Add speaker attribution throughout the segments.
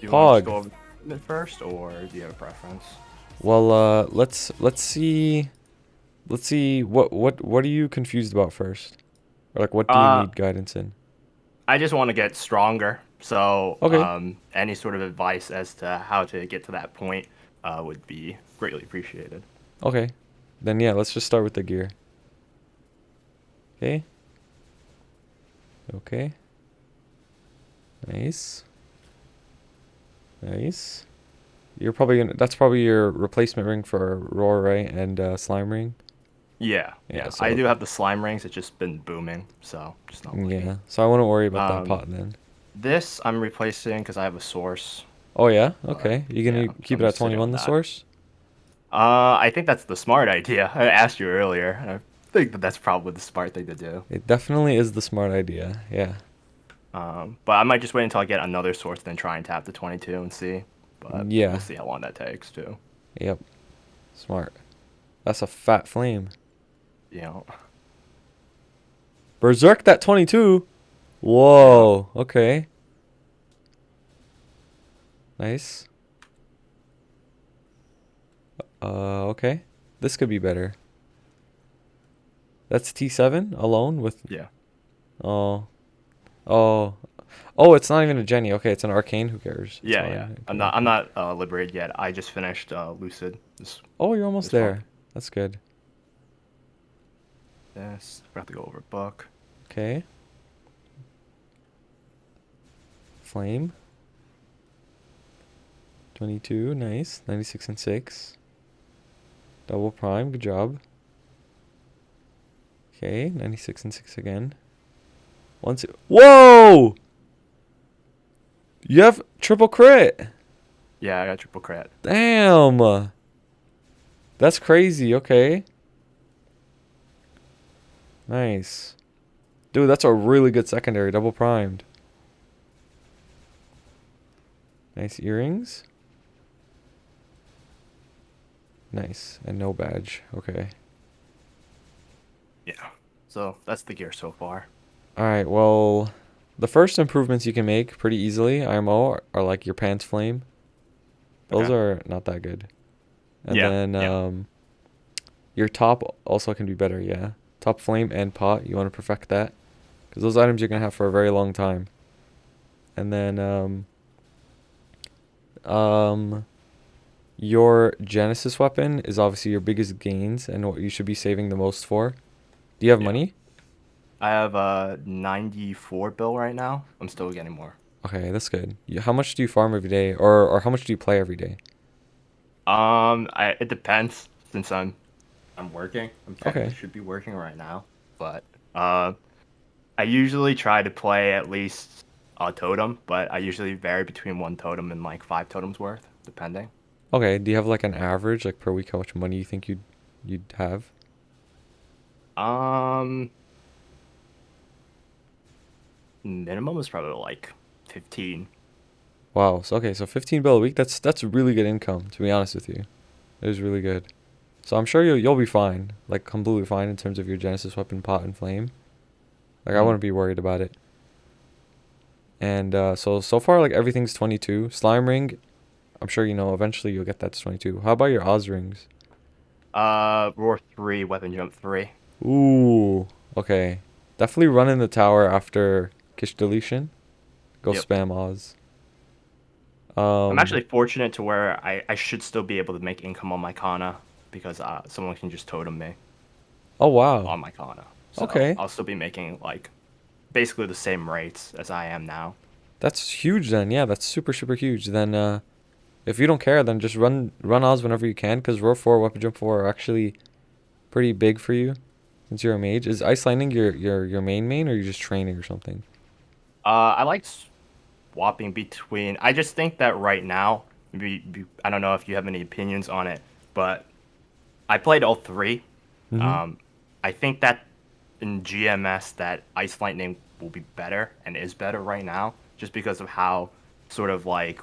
Speaker 1: Do you want to just
Speaker 2: Pog.
Speaker 1: go over it first, or do you have a preference?
Speaker 2: Well, let's see. Let's see. What are you confused about first? Or like, what do you
Speaker 1: Uh,
Speaker 2: need guidance in?
Speaker 1: I just want to get stronger. So,
Speaker 2: Okay.
Speaker 1: any sort of advice as to how to get to that point would be greatly appreciated.
Speaker 2: Okay. Then yeah, let's just start with the gear. Okay. Okay. Nice. Nice. You're probably gonna. That's probably your replacement ring for roar, right? And slime ring.
Speaker 1: Yeah,
Speaker 2: Yeah.
Speaker 1: yeah. I
Speaker 2: So
Speaker 1: do have the slime rings. It's just been booming, so just not looking.
Speaker 2: yeah. So I wouldn't worry about that
Speaker 1: Um,
Speaker 2: pot then.
Speaker 1: this I'm replacing because I have a source,
Speaker 2: Oh yeah.
Speaker 1: but
Speaker 2: Okay. You
Speaker 1: yeah,
Speaker 2: gonna
Speaker 1: so
Speaker 2: keep
Speaker 1: I'm
Speaker 2: it at
Speaker 1: just sitting
Speaker 2: 21
Speaker 1: on
Speaker 2: the
Speaker 1: that.
Speaker 2: source?
Speaker 1: I think that's the smart idea. I asked you earlier, and I think that that's probably the smart thing to do.
Speaker 2: It definitely is the smart idea. Yeah.
Speaker 1: But I might just wait until I get another source, then try and tap the 22 and see. But we'll
Speaker 2: Yeah.
Speaker 1: see how long that takes too.
Speaker 2: Yep. Smart. That's a fat flame.
Speaker 1: You know,
Speaker 2: Berserk that 22.
Speaker 1: yeah.
Speaker 2: Whoa. Okay. Nice. Okay. This could be better. That's T7 alone with.
Speaker 1: Yeah.
Speaker 2: Oh. Oh. Oh, it's not even a Jenny. Okay, it's an arcane. Who cares? It's
Speaker 1: Yeah, yeah.
Speaker 2: fine.
Speaker 1: I'm
Speaker 2: Okay,
Speaker 1: not. I'm
Speaker 2: okay.
Speaker 1: not liberated yet. I just finished Lucid
Speaker 2: Oh, you're almost
Speaker 1: this month.
Speaker 2: there. That's good.
Speaker 1: Yes. I have to go over book.
Speaker 2: Okay. Flame. 22. Nice. 96 and 6. Double prime. Good job. Okay. 96 and 6 again. Once. Whoa! You have triple crit.
Speaker 1: Yeah, I got triple crit.
Speaker 2: Damn. That's crazy. Okay. Nice. Dude, that's a really good secondary. Double primed. Nice earrings. Nice. And no badge. Okay.
Speaker 1: Yeah. So that's the gear so far.
Speaker 2: Alright, well, the first improvements you can make pretty easily, IMO, are like your pants flame. Those
Speaker 1: Okay.
Speaker 2: are not that good. And
Speaker 1: Yeah.
Speaker 2: then
Speaker 1: Yeah.
Speaker 2: your top also can be better, yeah. Top flame and pot, you want to perfect that. Because those items you're going to have for a very long time. And then um, your Genesis weapon is obviously your biggest gains and what you should be saving the most for. Do you have
Speaker 1: Yeah.
Speaker 2: money?
Speaker 1: I have a 94 bill right now. I'm still getting more.
Speaker 2: Okay, that's good. How much do you farm every day, or how much do you play every day?
Speaker 1: It depends since I'm working. I'm technically
Speaker 2: Okay,
Speaker 1: should be working right now, but uh, I usually try to play at least a totem, but I usually vary between one totem and like five totems worth, depending.
Speaker 2: okay. Do you have like an average, like per week, how much money you think you'd have?
Speaker 1: Um, Minimum is probably like 15.
Speaker 2: Wow. So okay, so 15 bill a week. That's really good income. To be honest with you, it is really good. So I'm sure you'll be fine, like completely fine in terms of your Genesis weapon, pot and flame. Like I
Speaker 1: Mm.
Speaker 2: wouldn't be worried about it. And so far like everything's 22. Slime ring, I'm sure you know eventually you'll get that to 22. How about your Oz rings?
Speaker 1: Roar 3, weapon jump 3.
Speaker 2: Ooh, okay. Definitely run in the tower after Kish deletion. Go
Speaker 1: Yep.
Speaker 2: spam Oz.
Speaker 1: I'm
Speaker 2: Um,
Speaker 1: actually fortunate to where I should still be able to make income on my Kana because someone can just totem me
Speaker 2: oh wow.
Speaker 1: on my Kana. So
Speaker 2: Okay.
Speaker 1: I'll still be making like basically the same rates as I am now.
Speaker 2: That's huge then. Yeah, that's super super huge. Then if you don't care, then just run Oz whenever you can, because Roar 4, Weapon Jump 4 are actually pretty big for you since you're a mage. Is Ice Lightning your main, or you just training or something?
Speaker 1: I like swapping between. I just think that right now, I don't know if you have any opinions on it, but I played all three.
Speaker 2: Mm-hmm.
Speaker 1: Um, I think that in GMS that Ice Lightning will be better and is better right now, just because of how it's sort of like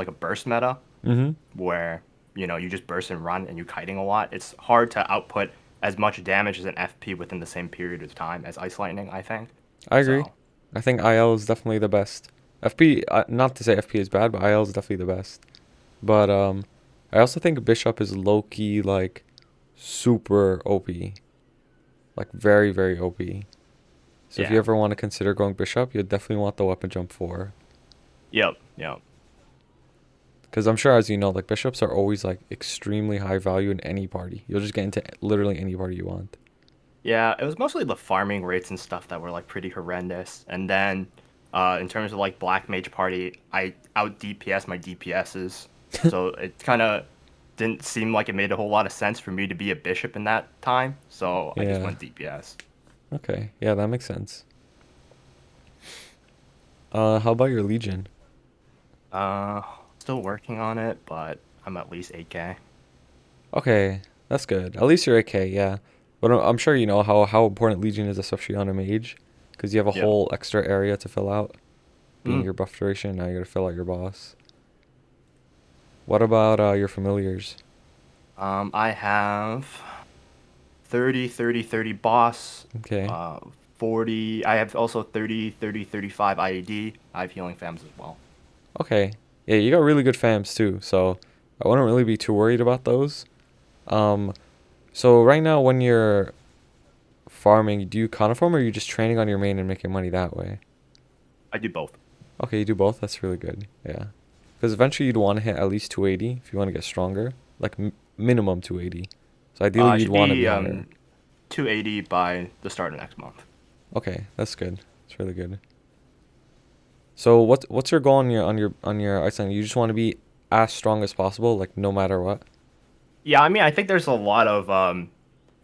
Speaker 1: a burst meta
Speaker 2: Mm-hmm.
Speaker 1: where you just burst and run and you're kiting a lot. It's hard to output as much damage as an FP within the same period of time as Ice Lightning, I think.
Speaker 2: I agree.
Speaker 1: So
Speaker 2: I think IL is definitely the best. FP, not to say FP is bad, but IL is definitely the best. But I also think Bishop is low key like super OP, like very very OP. So if you
Speaker 1: Yeah.
Speaker 2: ever want to consider going Bishop, you'd definitely want the weapon jump 4.
Speaker 1: Yep. Yep.
Speaker 2: Because I'm sure, as you know, like bishops are always like extremely high value in any party. You'll just get into literally any party you want.
Speaker 1: Yeah, it was mostly the farming rates and stuff that were like pretty horrendous. And then in terms of like Black Mage Party, I out DPS my DPSs. So it kind of didn't seem like it made a whole lot of sense for me to be a bishop in that time. So I just
Speaker 2: Yeah.
Speaker 1: went DPS.
Speaker 2: Okay. Yeah, that makes sense. How about your Legion?
Speaker 1: Uh, Still working on it, but I'm at least 8K.
Speaker 2: Okay, that's good. At least you're okay, yeah. But I'm sure you know how important Legion is, especially on a mage, because you have a
Speaker 1: Yeah.
Speaker 2: whole extra area to fill out, being
Speaker 1: Mm.
Speaker 2: your buff duration. Now you gotta fill out your boss. What about your familiars?
Speaker 1: I have 30, 30, 30 boss,
Speaker 2: Okay.
Speaker 1: uh, 40. I have also 30, 30, 35 IED. I have healing fams as well.
Speaker 2: Okay. Yeah, you got really good fams too, so I wouldn't really be too worried about those. Um, so right now when you're farming, do you coniform or are you just training on your main and making money that way?
Speaker 1: I do both.
Speaker 2: Okay, you do both. That's really good. Yeah. Because eventually you'd want to hit at least 280 if you want to get stronger, like minimum 280. So ideally
Speaker 1: I
Speaker 2: you'd
Speaker 1: should
Speaker 2: want to
Speaker 1: be
Speaker 2: be higher.
Speaker 1: 280 by the start of next month.
Speaker 2: Okay, that's good. That's really good. So what's your goal on your Iceland? You just want to be as strong as possible, like no matter what.
Speaker 1: Yeah, I mean, I think there's a lot of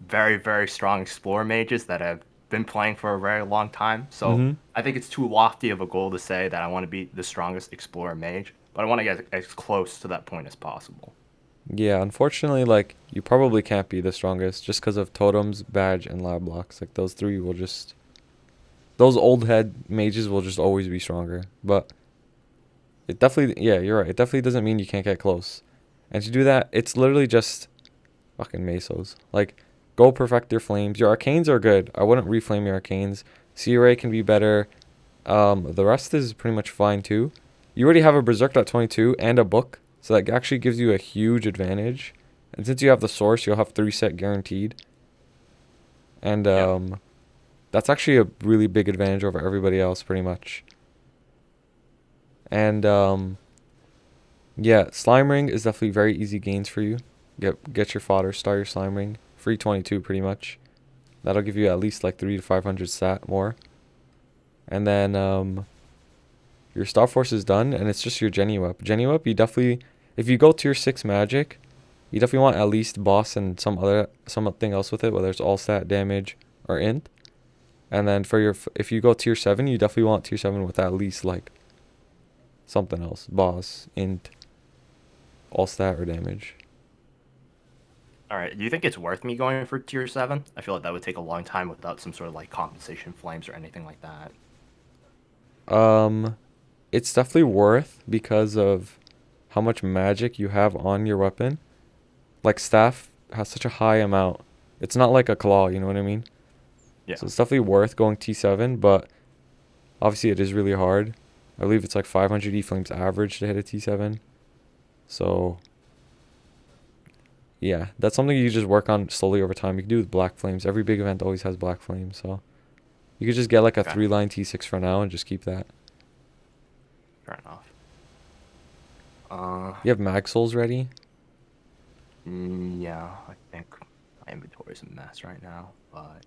Speaker 1: very, very strong explorer mages that have been playing for a very long time. So
Speaker 2: Mm-hmm.
Speaker 1: I think it's too lofty of a goal to say that I want to be the strongest explorer mage, but I want to get as close to that point as possible.
Speaker 2: Yeah, unfortunately, like you probably can't be the strongest just because of totems, badge, and lab blocks. Like those three will just those old head mages will just always be stronger. But it definitely, yeah, you're right. It definitely doesn't mean you can't get close. And to do that, it's literally just fucking mesos. Like, go perfect your flames. Your arcanes are good. I wouldn't reflame your arcanes. CRA can be better. The rest is pretty much fine too. You already have a berserk at 22 and a book, so that actually gives you a huge advantage. And since you have the source, you'll have 3 set guaranteed. And
Speaker 1: Yep.
Speaker 2: that's actually a really big advantage over everybody else, pretty much. And yeah, slime ring is definitely very easy gains for you. Get your fodder, start your slime ring. Free 22 pretty much. That'll give you at least like 3 to 500 stat more. And then your Star Force is done, and it's just your Genuep. Genuep, you definitely, if you go tier 6 magic, you definitely want at least boss and something else with it, whether it's all stat damage or int. And then for your, if you go tier 7, you definitely want tier 7 with at least like something else, boss, int, all stat or damage.
Speaker 1: All right. Do you think it's worth me going for tier 7? I feel like that would take a long time without some sort of like compensation flames or anything like that.
Speaker 2: Um, it's definitely worth because of how much magic you have on your weapon. Like staff has such a high amount. It's not like a claw, you know what I mean?
Speaker 1: Yeah.
Speaker 2: So it's definitely worth going T7, but obviously it is really hard. I believe it's like 500 E flames average to hit a T7. So yeah, that's something you just work on slowly over time. You can do with black flames. Every big event always has black flames, so you could just get like a
Speaker 1: Okay.
Speaker 2: 3 line T6 for now and just keep that.
Speaker 1: Fair enough. Uh,
Speaker 2: You have mag souls ready?
Speaker 1: yeah, I think my inventory is a mess right now, but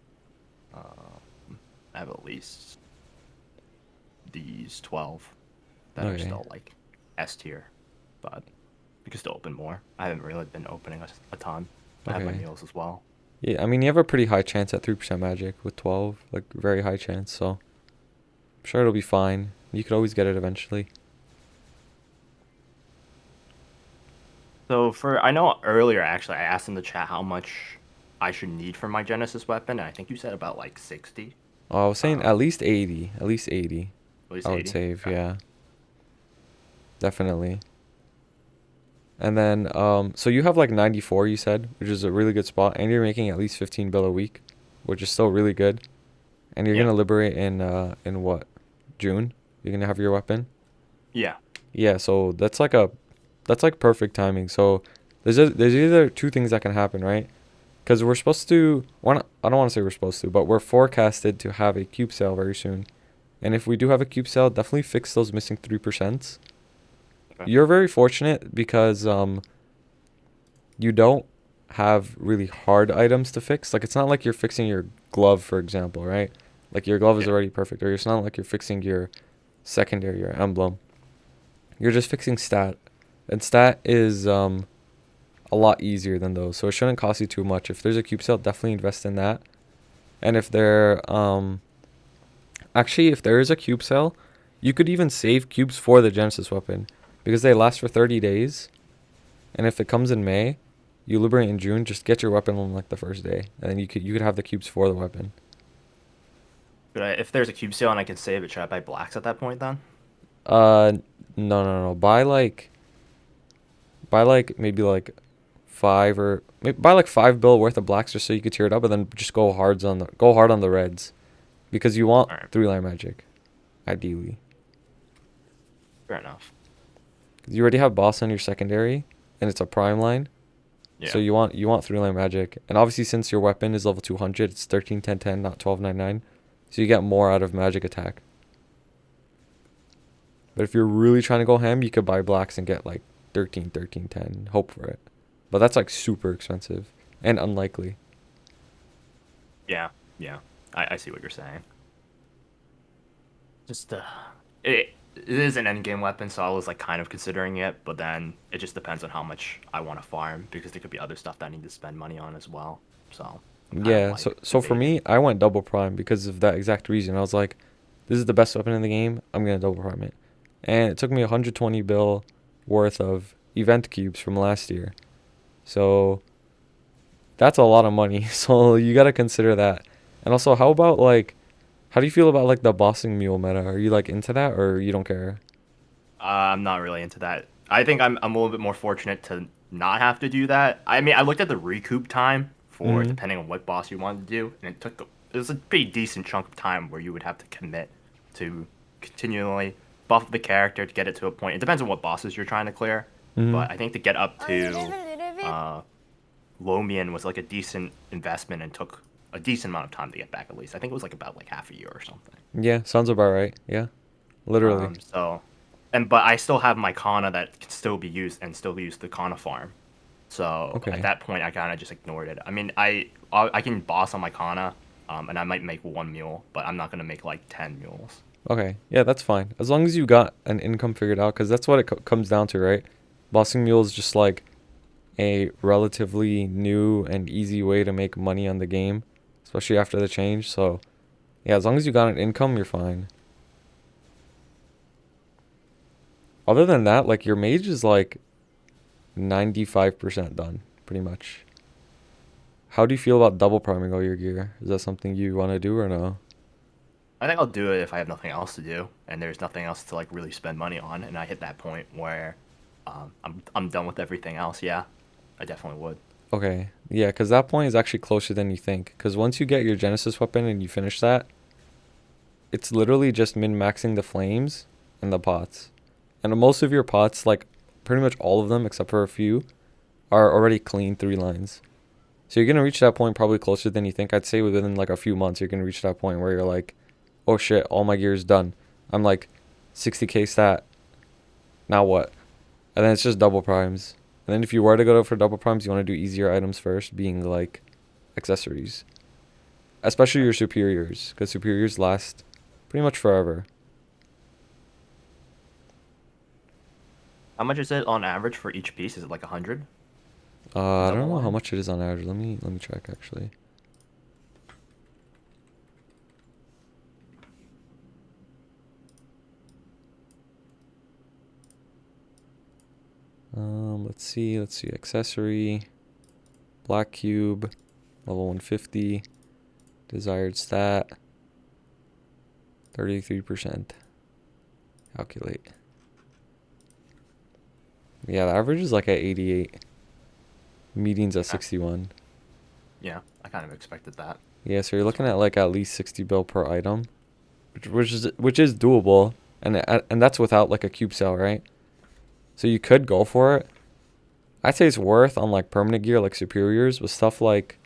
Speaker 1: I have at least these 12 that are
Speaker 2: Okay.
Speaker 1: still like S tier, but we can still open more. I haven't really been opening a ton. I have my
Speaker 2: Okay.
Speaker 1: meals as well.
Speaker 2: Yeah, I mean you have a pretty high chance at 3% magic with 12, like very high chance, so I'm sure it'll be fine. You could always get it eventually.
Speaker 1: So I know earlier actually I asked in the chat how much I should need for my Genesis weapon, and I think you said about like 60.
Speaker 2: Oh, I was saying at
Speaker 1: Um,
Speaker 2: least 80. At least 80.
Speaker 1: at least
Speaker 2: I would
Speaker 1: 80.
Speaker 2: save,
Speaker 1: Okay.
Speaker 2: yeah. Definitely. And then so you have like 94 you said, which is a really good spot, and you're making at least 15 bill a week, which is still really good. And you're
Speaker 1: Yeah.
Speaker 2: gonna liberate in what? June? You're gonna have your weapon?
Speaker 1: Yeah.
Speaker 2: Yeah, so that's like perfect timing. So there's either two things that can happen, right? Because we're supposed to, I don't want to say we're supposed to, but we're forecasted to have a cube sale very soon. And if we do have a cube sale, definitely fix those missing 3%.
Speaker 1: Okay.
Speaker 2: You're very fortunate because you don't have really hard items to fix. Like it's not like you're fixing your glove, for example, right? Like your glove is
Speaker 1: Yeah.
Speaker 2: already perfect, or it's not like you're fixing your secondary or emblem. You're just fixing stat, and stat is a lot easier than those, so it shouldn't cost you too much. If there's a cube sale, definitely invest in that. And if there actually if there is a cube sale, you could even save cubes for the Genesis weapon because they last for 30 days. And if it comes in May, you liberate in June, just get your weapon on like the first day, and then you could have the cubes for the weapon.
Speaker 1: But if there's a cube sale and I can save it, should I buy blacks at that point then?
Speaker 2: Uh, no. Buy like maybe like five or maybe buy like 5 bill worth of blacks just so you could tear it up, and then just go hard on the reds because you want
Speaker 1: All right.
Speaker 2: 3 line magic, ideally.
Speaker 1: Fair enough.
Speaker 2: 'Cause you already have boss on your secondary, and it's a prime line, so
Speaker 1: Yeah.
Speaker 2: you want 3 line magic, and obviously since your weapon is level 200, it's 13 10 10, not 12 9 9, so you get more out of magic attack. But if you're really trying to go ham, you could buy blacks and get like 13 13 10, hope for it. But that's like super expensive and unlikely.
Speaker 1: Yeah. Yeah. I see what you're saying. Just it is an end game weapon, so I was like kind of considering it, but then it just depends on how much I want to farm because there could be other stuff that I need to spend money on as well. So I'm kind of
Speaker 2: Yeah,
Speaker 1: like
Speaker 2: so for
Speaker 1: debating.
Speaker 2: me, I went double prime because of that exact reason. I was like, this is the best weapon in the game. I'm gonna double prime it, and it took me 120 bill worth of event cubes from last year. So that's a lot of money. So you gotta consider that. And also, how about like, how do you feel about like the bossing mule meta? Are you like into that or you don't care?
Speaker 1: I'm not really into that. I think I'm a little bit more fortunate to not have to do that. I mean, I looked at the recoup time for
Speaker 2: Mm-hmm.
Speaker 1: depending on what boss you wanted to do, and it was a pretty decent chunk of time where you would have to commit to continually buff the character to get it to a point. It depends on what bosses you're trying to clear,
Speaker 2: Mm-hmm.
Speaker 1: but I think to get up to uh, Lomian was like a decent investment and took a decent amount of time to get back at least. I think it was like about like half a year or something.
Speaker 2: Yeah, sounds about right. Yeah, literally.
Speaker 1: So, and but I still have my Kana that can still be used and still use the Kana farm. So at
Speaker 2: Okay.
Speaker 1: that point, I kind of just ignored it. I mean, I can boss on my Kana, and I might make one mule, but I'm not gonna make like 10 mules.
Speaker 2: Okay. Yeah, that's fine. As long as you got an income figured out, because that's what it comes down to, right? Bossing mule is just like a relatively new and easy way to make money on the game, especially after the change. So, yeah, as long as you got an income, you're fine. Other than that, like your mage is like 95% done, pretty much. How do you feel about double priming all your gear? Is that something you want to do or no?
Speaker 1: I think I'll do it if I have nothing else to do and there's nothing else to like really spend money on, and I hit that point where I'm done with everything else. Yeah, I definitely would.
Speaker 2: Okay. Yeah, because that point is actually closer than you think. Because once you get your Genesis weapon and you finish that, it's literally just min-maxing the flames and the pots. And most of your pots, like pretty much all of them except for a few, are already clean 3 lines. So you're gonna reach that point probably closer than you think. I'd say within like a few months you're gonna reach that point where you're like, oh shit, all my gear is done. I'm like 60k stat. Now what? And then it's just double primes. And then if you were to go for double primes, you want to do easier items first, being like accessories, especially
Speaker 1: Okay.
Speaker 2: your superiors, because superiors last pretty much forever.
Speaker 1: How much is it on average for each piece? Is it like 100 for
Speaker 2: I don't
Speaker 1: double
Speaker 2: know how
Speaker 1: line?
Speaker 2: much it is on average. Let me check actually. Let's see. Accessory, black cube, level 150, desired stat, 33%. Calculate. Yeah, the average is like at 88. Median's at
Speaker 1: Okay.
Speaker 2: 61.
Speaker 1: Yeah, I kind of expected that.
Speaker 2: Yeah, so you're
Speaker 1: So
Speaker 2: looking at like at least 60 bill per item, which is doable. and that's without like a cube cell, right? So you could go for it. I'd say it's worth on like permanent gear like superiors with stuff like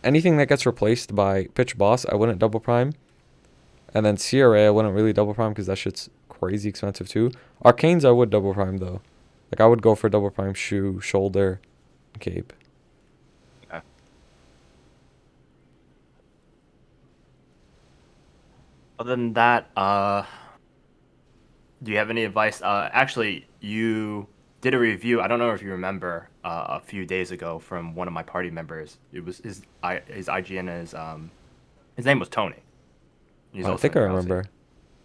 Speaker 2: anything that gets replaced by pitch boss. I wouldn't double prime, and then CRA I wouldn't really double prime because that shit's crazy expensive too. Arcanes I would double prime though. Like I would go for double prime shoe, shoulder, cape.
Speaker 1: Okay. Other than that, do you have any advice? Actually, you did a review. I don't know if you remember a few days ago from one of my party members. It was his IGN is his name was Tony. He's
Speaker 2: I
Speaker 1: also
Speaker 2: think
Speaker 1: in
Speaker 2: I
Speaker 1: Drowsy,
Speaker 2: remember.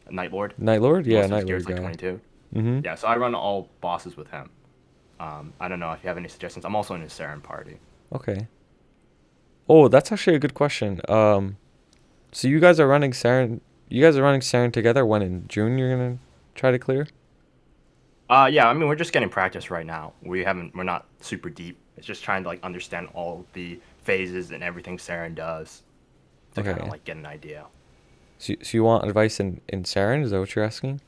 Speaker 1: a Night Lord.
Speaker 2: Night Lord, yeah,
Speaker 1: Most of his
Speaker 2: Night
Speaker 1: gear is
Speaker 2: Lord
Speaker 1: like
Speaker 2: guy.
Speaker 1: 22.
Speaker 2: Mm-hmm.
Speaker 1: Yeah, so I run all bosses with him. I don't know if you have any suggestions. I'm also in his Saren party.
Speaker 2: Okay. Oh, that's actually a good question. So you guys are running Saren. You guys are running Saren together. When in June you're gonna try to clear?
Speaker 1: Yeah, I mean we're just getting practice right now. We're not super deep. It's just trying to like understand all the phases and everything Saren does to kind of
Speaker 2: Okay.
Speaker 1: like get an idea.
Speaker 2: So you want advice in Saren? Is that what you're asking?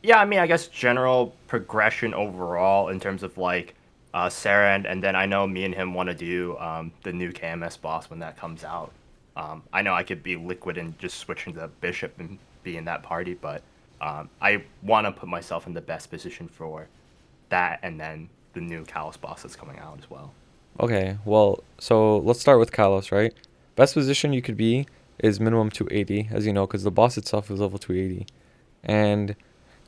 Speaker 1: Yeah, I mean I guess general progression overall in terms of like Saren, and then I know me and him want to do the new KMS boss when that comes out. I know I could be liquid and just switching to Bishop and be in that party, but I want to put myself in the best position for that, and then the new Callus boss that's coming out as well.
Speaker 2: Okay. Well, so let's start with Kalos, right? Best position you could be is minimum 280, as you know, because the boss itself is level 280. And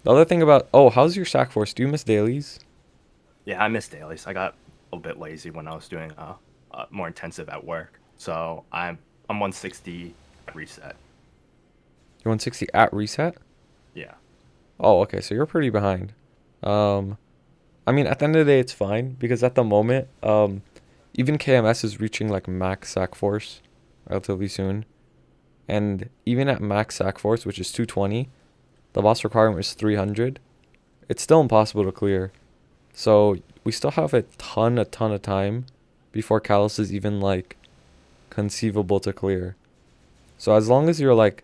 Speaker 2: the other thing about how's your sack force? Do you miss dailies?
Speaker 1: Yeah, I miss dailies. I got a little bit lazy when I was doing more intensive at work, so I'm 160 at reset.
Speaker 2: You're 160 at reset.
Speaker 1: Yeah.
Speaker 2: Oh, okay. So you're pretty behind. Um, I mean, at the end of the day, it's fine because at the moment, even KMS is reaching like max sack force relatively soon, and even at max sack force, which is 220, the boss requirement is 300. It's still impossible to clear. So we still have a ton of time before Callus is even like conceivable to clear. So as long as you're like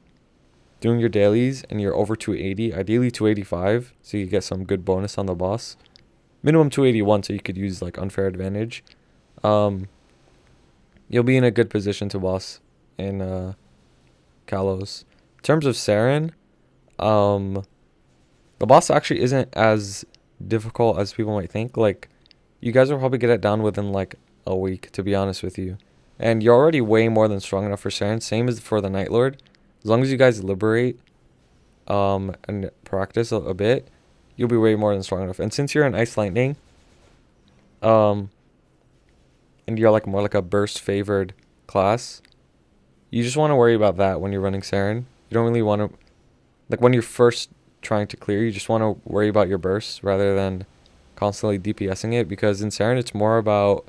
Speaker 2: doing your dailies and you're over 280, ideally 285, so you get some good bonus on the boss. Minimum 281, so you could use like unfair advantage. Um, you'll be in a good position to boss in Kalos. In terms of Saren, um, the boss actually isn't as difficult as people might think. Like, you guys will probably get it down within like a week, to be honest with you. And you're already way more than strong enough for Saren. Same as for the Night Lord. As long as you guys liberate and practice a bit, you'll be way more than strong enough. And since you're an Ice Lightning, um, and you're like more like a burst favored class, you just want to worry about that when you're running Saren. You don't really want to like when you're first trying to clear. You just want to worry about your bursts rather than constantly DPSing it because in Saren it's more about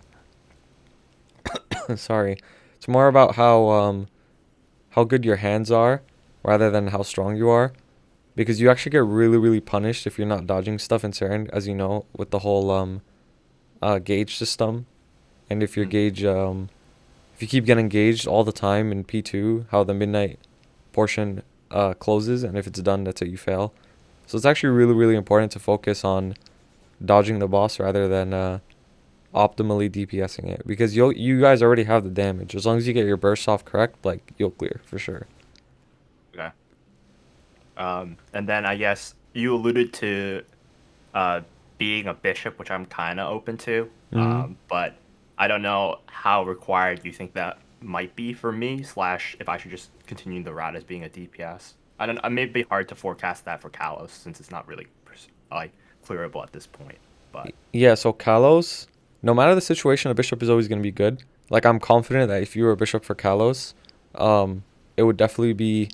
Speaker 2: sorry, it's more about how good your hands are rather than how strong you are. Because you actually get really, really punished if you're not dodging stuff in Saren, as you know, with the whole gauge system. And if your
Speaker 1: Mm.
Speaker 2: gauge if you keep getting gauged all the time in P2, how the midnight portion closes, and if it's done, that's it, you fail. So it's actually really, really important to focus on dodging the boss rather than optimally DPSing it because you guys already have the damage. As long as you get your burst off correct, like you'll clear for sure.
Speaker 1: Okay. And then I guess you alluded to uh, being a bishop, which I'm kind of open to.
Speaker 2: Hmm.
Speaker 1: But I don't know how required you think that might be for me, slash, if I should just continue the route as being a DPS. I don't. It may be hard to forecast that for Kalos since it's not really like clearable at this point. But
Speaker 2: Yeah, so Kalos, no matter the situation, a bishop is always going to be good. Like I'm confident that if you were a bishop for Kalos, it would definitely be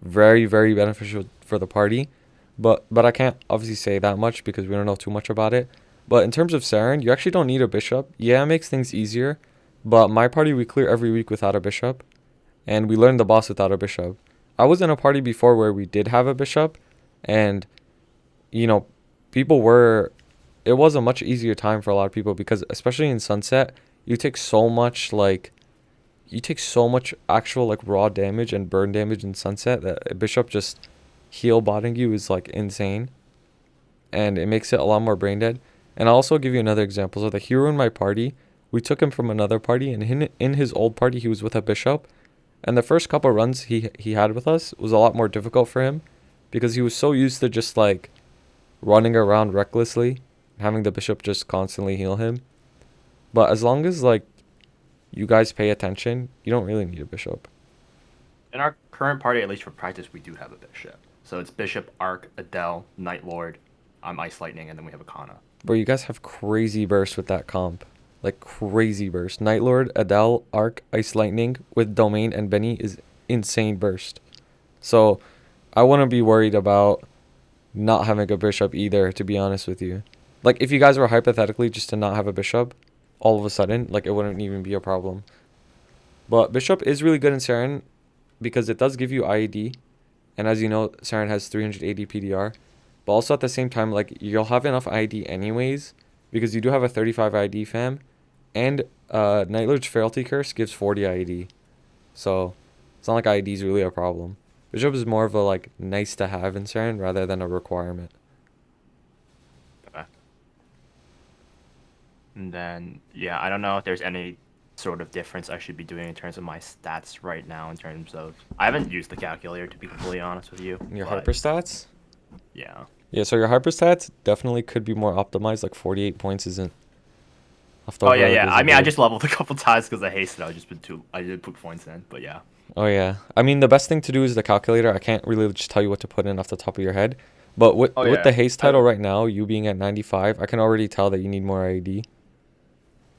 Speaker 2: very, very beneficial for the party. But I can't obviously say that much because we don't know too much about it. But in terms of Saren, you actually don't need a bishop. Yeah, it makes things easier. But my party we clear every week without a bishop, and we learn the boss without a bishop. I was in a party before where we did have a bishop, and you know, people were. It was a much easier time for a lot of people because especially in Sunset, you take so much like you take so much actual like raw damage and burn damage in Sunset that a bishop just heal botting you is like insane, and it makes it a lot more brain dead. And I'll also give you another example. So the hero in my party, we took him from another party, and in his old party he was with a bishop, and the first couple runs he had with us was a lot more difficult for him because he was so used to just like running around recklessly, having the bishop just constantly heal him. But as long as like you guys pay attention, you don't really need a bishop.
Speaker 1: In our current party, at least for practice, we do have a bishop. So it's Bishop, Arc, Adele, Night Lord, Ice Lightning, and then we have a Kana.
Speaker 2: Bro, you guys have crazy burst with that comp. Like crazy burst. Night Lord, Adele, Arc, Ice Lightning with Domain and Benny is insane burst. So I wouldn't be worried about not having a bishop either, to be honest with you. Like if you guys were hypothetically just to not have a bishop, all of a sudden, like it wouldn't even be a problem. But bishop is really good in Saren because it does give you IED. And as you know, Saren has 380 PDR. But also at the same time, like you'll have enough ID anyways, because you do have a 35 ID fam, and Night Lord's Fealty Curse gives 40 ID. So it's not like ID is really a problem. Bishop is more of a like nice to have in Saren rather than a requirement.
Speaker 1: Okay. And then, yeah, I don't know if there's any sort of difference I should be doing in terms of my stats right now. In terms of, I haven't used the calculator to be completely honest with you.
Speaker 2: Your
Speaker 1: But
Speaker 2: hyper stats?
Speaker 1: yeah.
Speaker 2: Yeah, so your hyper stats definitely could be more optimized. Like 48 points isn't
Speaker 1: Oh yeah,
Speaker 2: leftover
Speaker 1: yeah. I mean, I
Speaker 2: visible.
Speaker 1: just leveled a couple times because I hasted. I did put points in, but yeah.
Speaker 2: Oh yeah. I mean, the best thing to do is the calculator. I can't really just tell you what to put in off the top of your head. But with
Speaker 1: Oh
Speaker 2: with the
Speaker 1: yeah.
Speaker 2: haste title right now, you being at 95, I can already tell that you need more IED.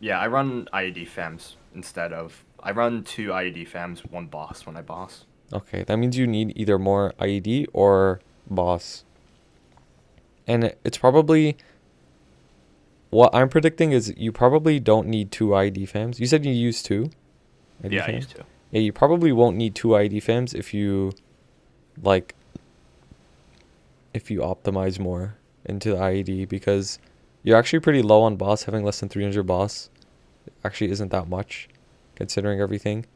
Speaker 1: Yeah, I run IED FEMs instead of. I run two IED FEMs, one boss when I boss.
Speaker 2: Okay, that means you need either more IED or boss. And it's probably what I'm predicting is you probably don't need two IED fams. You said you use two IED
Speaker 1: Yeah, I
Speaker 2: fams?
Speaker 1: used to.
Speaker 2: Yeah, you probably won't need two IED fams if you like if you optimize more into the IED because you're actually pretty low on boss. Having less than 300 boss actually isn't that much considering everything.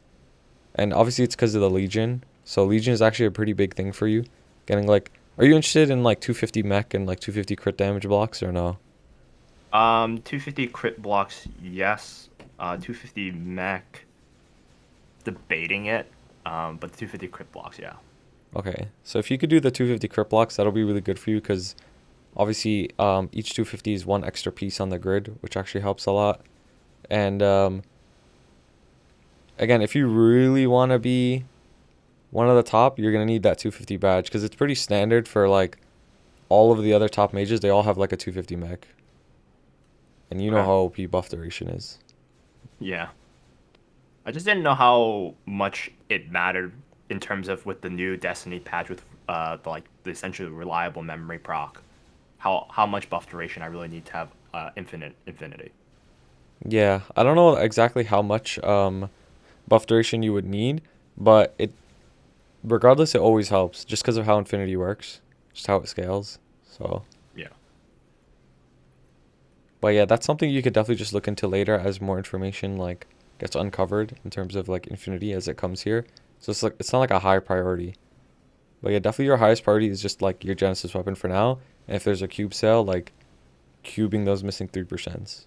Speaker 2: And obviously it's because of the Legion. So Legion is actually a pretty big thing for you. Getting like, are you interested in like 250 mech and like 250 crit damage blocks or no?
Speaker 1: 250 crit blocks, yes. 250 mech, debating it. But 250 crit blocks, yeah.
Speaker 2: Okay, so if you could do the 250 crit blocks, that'll be really good for you because obviously each 250 is one extra piece on the grid, which actually helps a lot. And again, if you really want to be one of the top, you're going to need that 250 badge because it's pretty standard for like all of the other top mages. They all have like a 250 mech. And you know
Speaker 1: Okay.
Speaker 2: how OP buff duration is.
Speaker 1: Yeah. I just didn't know how much it mattered in terms of with the new Destiny patch with the essentially reliable memory proc. How much buff duration I really need to have infinity.
Speaker 2: Yeah, I don't know exactly how much buff duration you would need, but it regardless it always helps just because of how infinity works, just how it scales. So,
Speaker 1: Yeah.
Speaker 2: but yeah, that's something you could definitely just look into later as more information like gets uncovered in terms of like infinity as it comes here. So it's like it's not like a high priority. But yeah, definitely your highest priority is just like your Genesis weapon for now. And if there's a cube sale, like cubing those missing 3%.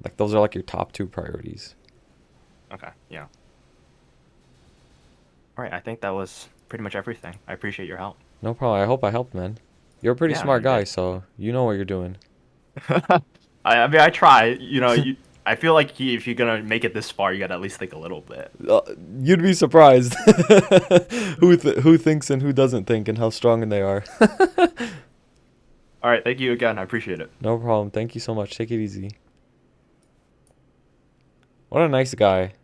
Speaker 2: Like those are like your top two priorities.
Speaker 1: Okay. Yeah. All right. I think that was pretty much everything. I appreciate your help.
Speaker 2: No problem. I hope I helped, man. You're a pretty
Speaker 1: Yeah,
Speaker 2: smart
Speaker 1: you
Speaker 2: guy,
Speaker 1: did.
Speaker 2: so you know what you're doing.
Speaker 1: I mean, I try. You know, you. I feel like if you're gonna make it this far, you gotta at least think a little bit.
Speaker 2: Uh, you'd be surprised who thinks and who doesn't think and how strong they are.
Speaker 1: All right. Thank you again. I appreciate it.
Speaker 2: No problem. Thank you so much. Take it easy. What a nice guy.